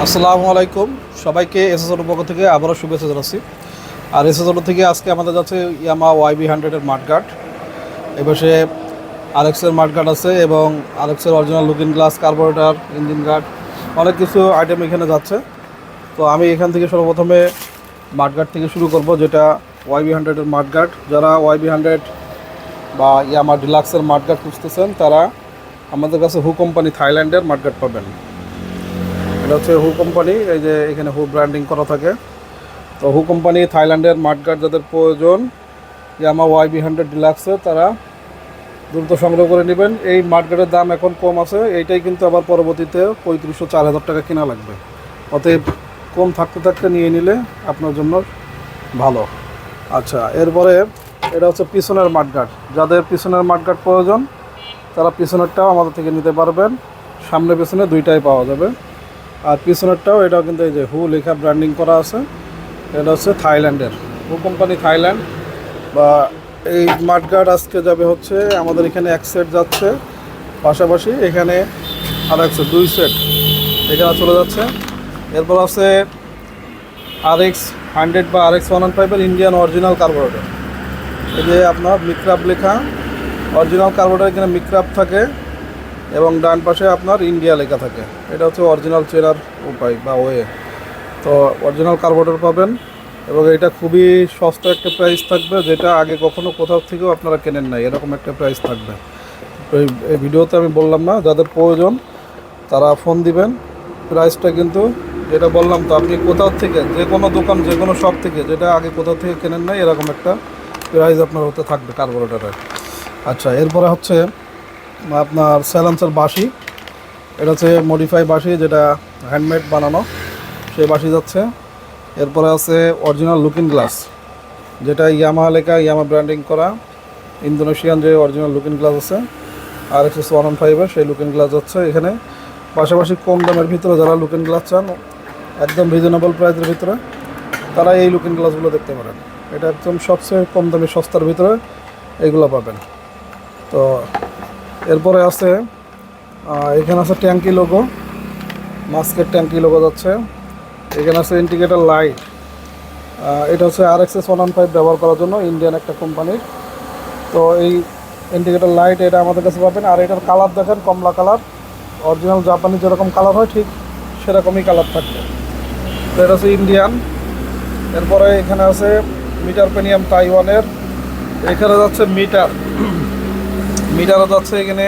আসসালামু আলাইকুম সবাইকে এসএসএল পক্ষ থেকে আবারও শুভেচ্ছা জানাচ্ছি। আর এসএসএল থেকে আজকে আমাদের যাচ্ছে ইয়ামা YB100-এর মাঠগার্ড, এপাশে আরএক্সের মাঠগার্ড আছে এবং আরএক্সের original looking glass, carburettor, engine guard, অনেক কিছু আইটেম এখানে যাচ্ছে। তো আমি এখান থেকে সর্বপ্রথমে মাঠগার্ড থেকে শুরু করব, যেটা YB100-এর মাঠগার্ড। যারা YB100 বা ইয়ামা ডিলাক্সের মাঠগার্ড খুঁজতেছেন তারা আমাদের কাছে হু কোম্পানি থাইল্যান্ডের মাঠগার্ড পাবেন। এটা হচ্ছে হু কোম্পানি, এই যে এখানে হু ব্র্যান্ডিং করা থাকে। তো হু কোম্পানি থাইল্যান্ডের মাঠগার্ড যাদের প্রয়োজন ইয়ামা YB100 ডিলাক্সে, তারা দ্রুত সংগ্রহ করে নেবেন। এই মাঠগার্ডের দাম এখন কম আছে, এইটাই কিন্তু আবার পরবর্তীতে 3500-4000 টাকা কেনা লাগবে। অতএব কম থাকতে থাকতে নিয়ে নিলে আপনার জন্য ভালো। আচ্ছা, এরপরে এটা হচ্ছে পিছনের মাঠগার্ড। যাদের পিছনের মাঠগার্ড প্রয়োজন তারা পিছনেরটাও আমাদের থেকে নিতে পারবেন। সামনে পিছনে দুইটাই পাওয়া যাবে। আর পিছনেরটাও এটাও কিন্তু এই যে হু লেখা ব্র্যান্ডিং করা আছে। এটা হচ্ছে থাইল্যান্ডের হু কোম্পানি থাইল্যান্ড। বা এই মাঠগার্ড আজকে যাবে হচ্ছে আমাদের এখানে এক সেট যাচ্ছে, পাশাপাশি এখানে আর এক সেট, 2 সেট এখানে চলে যাচ্ছে। এরপর আছে RX100 বা RX115-এর ইন্ডিয়ান অরিজিনাল কার্বোরেটর। এই যে আপনার মিক্রাব লেখা অরিজিনাল কার্বোরেটর, এখানে মিক্রাব থাকে এবং ডান পাশে আপনার ইন্ডিয়া লেখা থাকে। এটা হচ্ছে অরিজিনাল চেনার উপায় বা ওয়ে। তো অরিজিনাল কার্বোরেটর পাবেন এবং এটা খুবই সস্তা একটা প্রাইস থাকবে, যেটা আগে কখনো কোথাও থেকেও আপনারা কেনেন নাই, এরকম একটা প্রাইস থাকবে। তো এই ভিডিওতে আমি বললাম না, যাদের প্রয়োজন তারা ফোন দিবেন। প্রাইসটা কিন্তু যেটা বললাম, তো আপনি কোথাও থেকে যে কোনো দোকান, যে কোনো শপ থেকে, যেটা আগে কোথাও থেকে কেনেন নাই, এরকম একটা প্রাইস আপনার হতে থাকবে কার্বোরেটরের। আচ্ছা, এরপরে হচ্ছে আপনার স্যালান্সার বাঁশি। এটা হচ্ছে মডিফাই বাঁশি, যেটা হ্যান্ডমেড বানানো, সেই বাঁশি যাচ্ছে। এরপরে আছে অরিজিনাল লুকিং গ্লাস, যেটা ইয়ামা লেখা, ইয়ামা ব্র্যান্ডিং করা, ইন্দোনেশিয়ান যে অরিজিনাল লুকিং গ্লাস আছে RX115-এর, সেই লুকিং গ্লাস যাচ্ছে এখানে। পাশাপাশি কম দামের ভিতরে যারা লুকিং গ্লাস চান একদম রিজনেবল প্রাইসের ভিতরে, তারা এই লুকিং গ্লাসগুলো দেখতে পারেন। এটা একদম সবচেয়ে কম দামি সস্তার ভিতরে এইগুলো পাবেন। তো এরপরে আছে এখানে আছে ট্যাঙ্কি লোগো, মাস্কের ট্যাঙ্কি লোগো যাচ্ছে। এখানে আছে ইন্ডিকেটর লাইট, এটা হচ্ছে RX115 ব্যবহার করার জন্য, ইন্ডিয়ান একটা কোম্পানির। তো এই ইন্ডিকেটর লাইট এটা আমাদের কাছে পাবেন। আর এটার কালার দেখেন, কমলা কালার, অরিজিনাল জাপানি যেরকম কালার হয় ঠিক সেরকমই কালার থাকবে। তো এটা হচ্ছে ইন্ডিয়ান। এরপরে এখানে আছে মিটার পেনিয়াম তাইওয়ানের। এখানে যাচ্ছে মিটারও যাচ্ছে, এখানে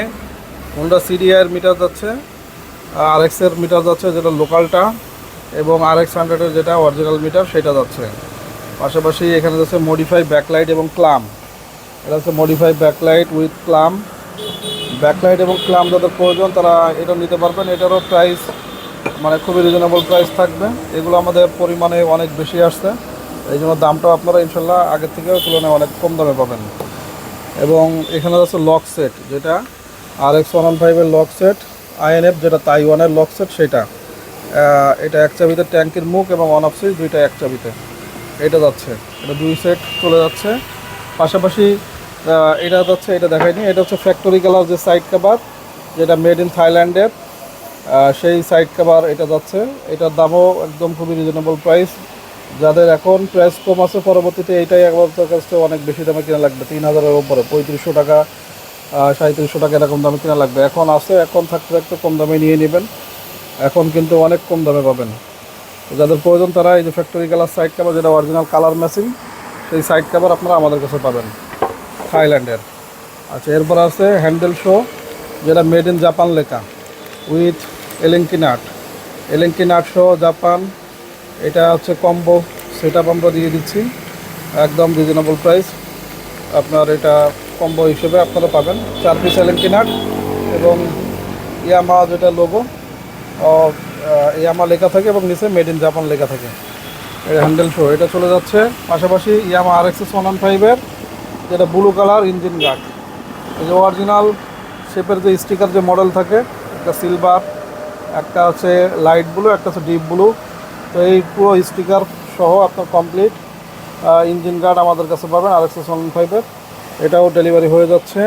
হোন্ডা CDI-এর মিটার যাচ্ছে, RX-এর মিটার যাচ্ছে যেটা লোকালটা, এবং RX100-এর যেটা অরিজিনাল মিটার সেটা যাচ্ছে। পাশাপাশি এখানে যাচ্ছে মডিফাই ব্যাকলাইট এবং ক্লাম। এটা হচ্ছে মডিফাই ব্যাকলাইট উইথ ক্লাম। ব্যাকলাইট এবং ক্লাম যাদের প্রয়োজন তারা এটা নিতে পারবেন। এটারও প্রাইস মানে খুবই রিজনেবল প্রাইস থাকবে। এগুলো আমাদের পরিমাণে অনেক বেশি আসছে, এই জন্য দামটাও আপনারা ইনশাল্লাহ আগের থেকেও তুলনায় অনেক কম দামে পাবেন। এবং এখানে আছে লক সেট, যেটা RX115-এর লক সেট, INF যেটা তাইওয়ানের লক সেট সেটা। এটা এক চাবিতে ট্যাঙ্কির মুখ এবং অন অফ সুইচ দুইটা এক চাবিতে, এটা যাচ্ছে। এটা 2 সেট চলে যাচ্ছে। পাশাপাশি এটা যাচ্ছে, এটা দেখাইনি, এটা হচ্ছে ফ্যাক্টরি কালার যে সাইড কভার, যেটা মেড ইন থাইল্যান্ডের, সেই সাইড কভার এটা যাচ্ছে। এটার দামও একদম খুবই রিজনেবল প্রাইস। যাদের এখন প্রাইস কম আছে, পরবর্তীতে এইটাই একবার তার কাছে অনেক বেশি দামে কেনা লাগবে, 3000-এর উপরে, 3500 টাকা, 3700 টাকা এরকম দামে কেনা লাগবে। এখন আছে, এখন থাকতে থাকতে কম দামে নিয়ে নেবেন, এখন কিন্তু অনেক কম দামে পাবেন। যাদের প্রয়োজন তারা এই যে ফ্যাক্টরি কালার সাইড কভার, যেটা অরিজিনাল কালার ম্যাচিং, সেই সাইড কভার আপনারা আমাদের কাছে পাবেন থাইল্যান্ডের। আচ্ছা, এরপর আছে হ্যান্ডেল শো, যেটা মেড ইন জাপান লেখা, with Allen key nut show Japan. এটা হচ্ছে কম্বো সেট আপ আমরা দিয়ে দিচ্ছি, একদম রিজনেবল প্রাইস। আপনার এটা কম্বো হিসেবে আপনারা পাবেন 4 পিস এলেঙ্কি নাট এবং ইয়ামা যেটা লোগো, ইয়ামা লেখা থাকে এবং নিচে মেড ইন জাপান লেখা থাকে। এটা হ্যান্ডেল শো, এটা চলে যাচ্ছে। পাশাপাশি ইয়ামা RX115-এর যেটা ব্লু কালার ইঞ্জিন গার্ড, এই যে অরিজিনাল শেপের যে স্টিকার যে মডেল থাকে, একটা সিলভার, একটা হচ্ছে লাইট ব্লু, একটা হচ্ছে ডিপ ব্লু। তো এই পুরো স্টিকার সহ আপনার কমপ্লিট ইঞ্জিন গার্ড আমাদের কাছে পাবেন RX115-এর, এটাও ডেলিভারি হয়ে যাচ্ছে।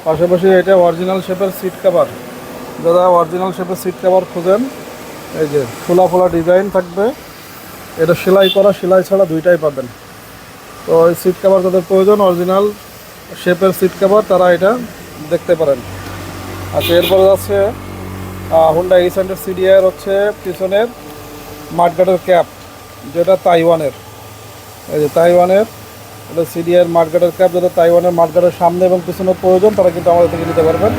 পাশাপাশি এটা অরিজিনাল শেপের সিট কভার, যারা অরিজিনাল শেপের সিট কভার খোঁজেন এই যে ফোলা ফোলা ডিজাইন থাকবে, এটা সেলাই করা সেলাই ছাড়া দুইটাই পাবেন। তো এই সিট কভার যাদের প্রয়োজন অরিজিনাল শেপের সিট কভার তারা এটা দেখতে পারেন। আচ্ছা, এরপরে আছে হুন্ডা এই100 সিডিআর হচ্ছে পিছনের মাঠগাটের ক্যাপ, যেটা তাইওয়ানের। এই যে তাইওয়ানের এটা সিডিআর মাঠগাটের ক্যাপ, যেটা তাইওয়ানের মাঠগাটের সামনে এবং পিছনের প্রয়োজন তারা কিন্তু আমাদের থেকে নিতে পারবেন।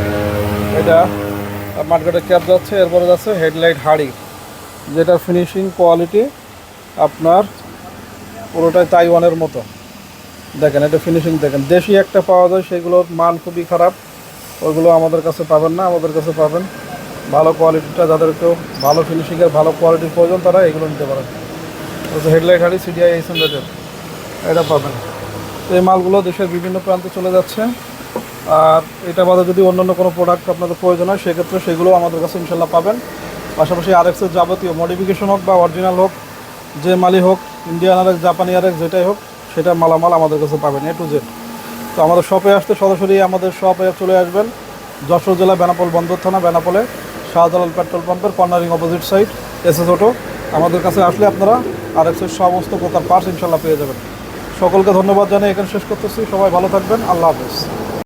এটা মাঠগাটের ক্যাপ যাচ্ছে। এরপরে যাচ্ছে হেডলাইট হাড়ি, যেটা ফিনিশিং কোয়ালিটি আপনার পুরোটাই তাইওয়ানের মতো। দেখেন এটা ফিনিশিং দেখেন, দেশি একটা পাওয়া যায় সেগুলোর মান খুবই খারাপ, ওইগুলো আমাদের কাছে পাবেন না। আমাদের কাছে পাবেন ভালো কোয়ালিটিটা, যাদেরকেও ভালো ফিনিশিংয়ের ভালো কোয়ালিটির প্রয়োজন তারা এগুলো নিতে পারেন। হেডলাইট হাড়ি সিডিআই এই100 এটা পাবেন। তো এই মালগুলো দেশের বিভিন্ন প্রান্তে চলে যাচ্ছে। আর এটা বাদে যদি অন্যান্য কোনো প্রোডাক্ট আপনাদের প্রয়োজন হয় সেক্ষেত্রে সেগুলো আমাদের কাছে ইনশাল্লাহ পাবেন। পাশাপাশি আরএক্সের যাবতীয় মডিফিকেশন হোক বা অরিজিনাল হোক, যে মালই হোক, ইন্ডিয়ান আরএক্স জাপানি আরএক্স যেটাই হোক, সেটা মালামাল আমাদের কাছে পাবেন A to Z। তো আমাদের শপে আসতে সরাসরি আমাদের শপে চলে আসবেন, যশোর জেলা বেনাপোল বন্দর থানা, বেনাপোলে শাহজালাল পেট্রোল পাম্পের cornering opposite side SS auto. আমাদের কাছে আসলে আপনারা আরএক্সের সমস্ত প্রকার পার্টস ইনশাল্লাহ পেয়ে যাবেন। সকলকে ধন্যবাদ জানিয়ে এখানে শেষ করতেছি। সবাই ভালো থাকবেন। আল্লাহ হাফেজ।